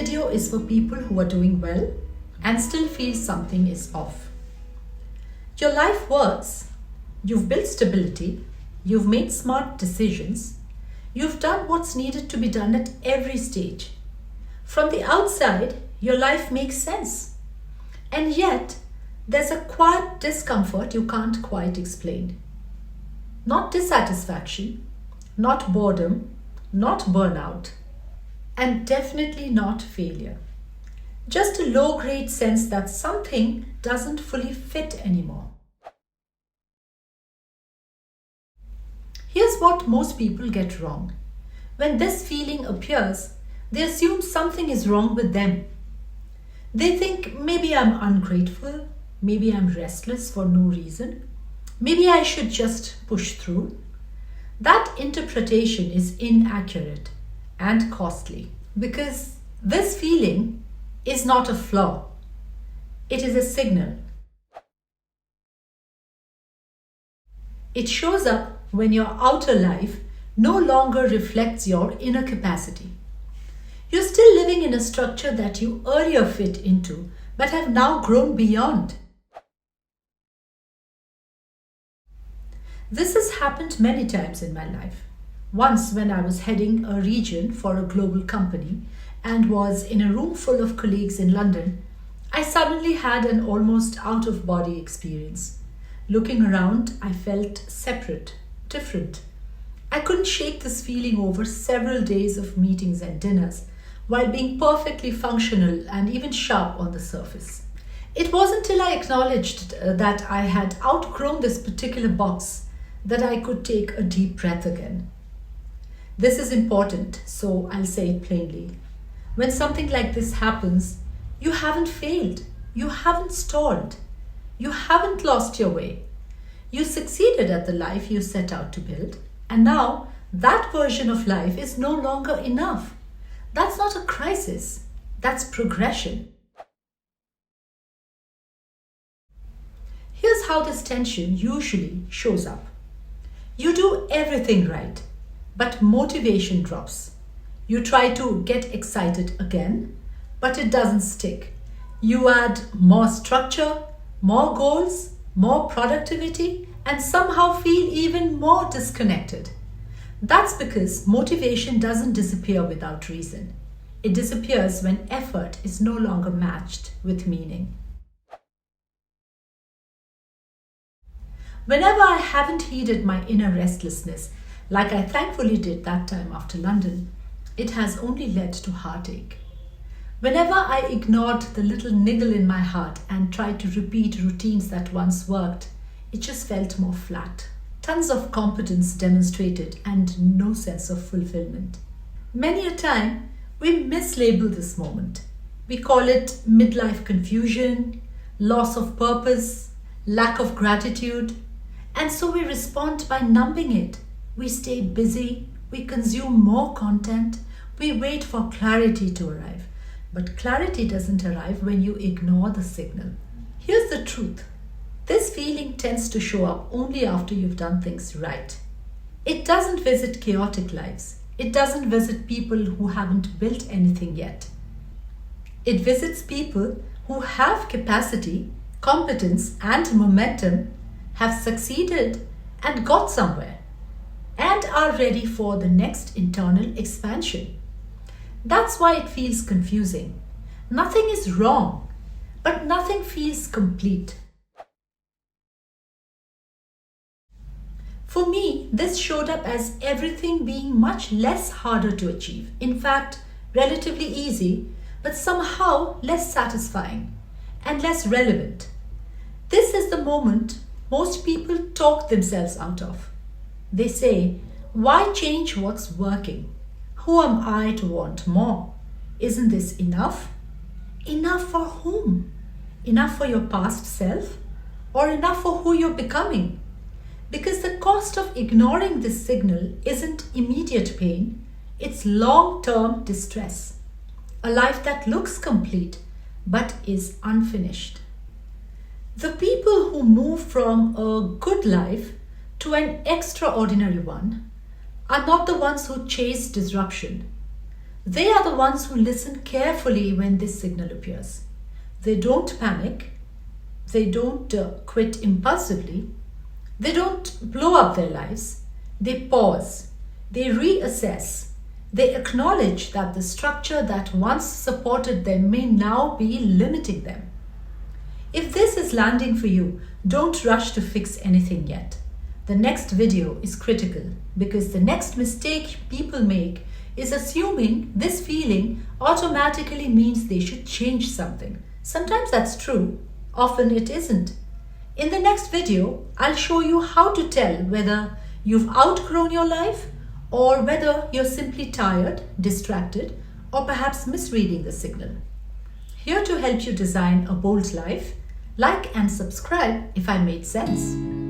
video is for people who are doing well and still feel something is off. Your life works. You've built stability. You've made smart decisions. You've done what's needed to be done at every stage. From the outside, your life makes sense. And yet, there's a quiet discomfort you can't quite explain. Not dissatisfaction, not boredom, not burnout, and definitely not failure. Just a low-grade sense that something doesn't fully fit anymore. Here's what most people get wrong. When this feeling appears, they assume something is wrong with them. They think maybe I'm ungrateful, maybe I'm restless for no reason, maybe I should just push through. That interpretation is inaccurate and costly because this feeling is not a flaw. It is a signal. It shows up when your outer life no longer reflects your inner capacity. You're still living in a structure that you earlier fit into but have now grown beyond. This has happened many times in my life. Once when I was heading a region for a global company and was in a room full of colleagues in London, I suddenly had an almost out-of-body experience. Looking around, I felt separate, different. I couldn't shake this feeling over several days of meetings and dinners while being perfectly functional and even sharp on the surface. It wasn't until I acknowledged that I had outgrown this particular box that I could take a deep breath again. This is important, so I'll say it plainly. When something like this happens, you haven't failed, you haven't stalled, you haven't lost your way. You succeeded at the life you set out to build, and now that version of life is no longer enough. That's not a crisis, that's progression. Here's how this tension usually shows up. You do everything right, but motivation drops. You try to get excited again, but it doesn't stick. You add more structure, more goals, more productivity, and somehow feel even more disconnected. That's because motivation doesn't disappear without reason. It disappears when effort is no longer matched with meaning. Whenever I haven't heeded my inner restlessness, like I thankfully did that time after London, it has only led to heartache. Whenever I ignored the little niggle in my heart and tried to repeat routines that once worked, it just felt more flat. Tons of competence demonstrated and no sense of fulfillment. Many a time, we mislabel this moment. We call it midlife confusion, loss of purpose, lack of gratitude, and so we respond by numbing it. We stay busy, we consume more content, we wait for clarity to arrive. But clarity doesn't arrive when you ignore the signal. Here's the truth. This feeling tends to show up only after you've done things right. It doesn't visit chaotic lives. It doesn't visit people who haven't built anything yet. It visits people who have capacity, competence, and momentum, have succeeded and got somewhere, and are ready for the next internal expansion. That's why it feels confusing. Nothing is wrong, but nothing feels complete. For me, this showed up as everything being much less harder to achieve. In fact, relatively easy, but somehow less satisfying and less relevant. This is the moment most people talk themselves out of. They say, why change what's working? Who am I to want more? Isn't this enough? Enough for whom? Enough for your past self? Or enough for who you're becoming? Because the cost of ignoring this signal isn't immediate pain, it's long-term distress. A life that looks complete but is unfinished. The people who move from a good life to an extraordinary one are not the ones who chase disruption. They are the ones who listen carefully when this signal appears. They don't panic. They don't quit impulsively. They don't blow up their lives. They pause. They reassess. They acknowledge that the structure that once supported them may now be limiting them. If this is landing for you, don't rush to fix anything yet. The next video is critical because the next mistake people make is assuming this feeling automatically means they should change something. Sometimes that's true, often it isn't. In the next video, I'll show you how to tell whether you've outgrown your life or whether you're simply tired, distracted, or perhaps misreading the signal. Here to help you design a bold life, like and subscribe if I made sense.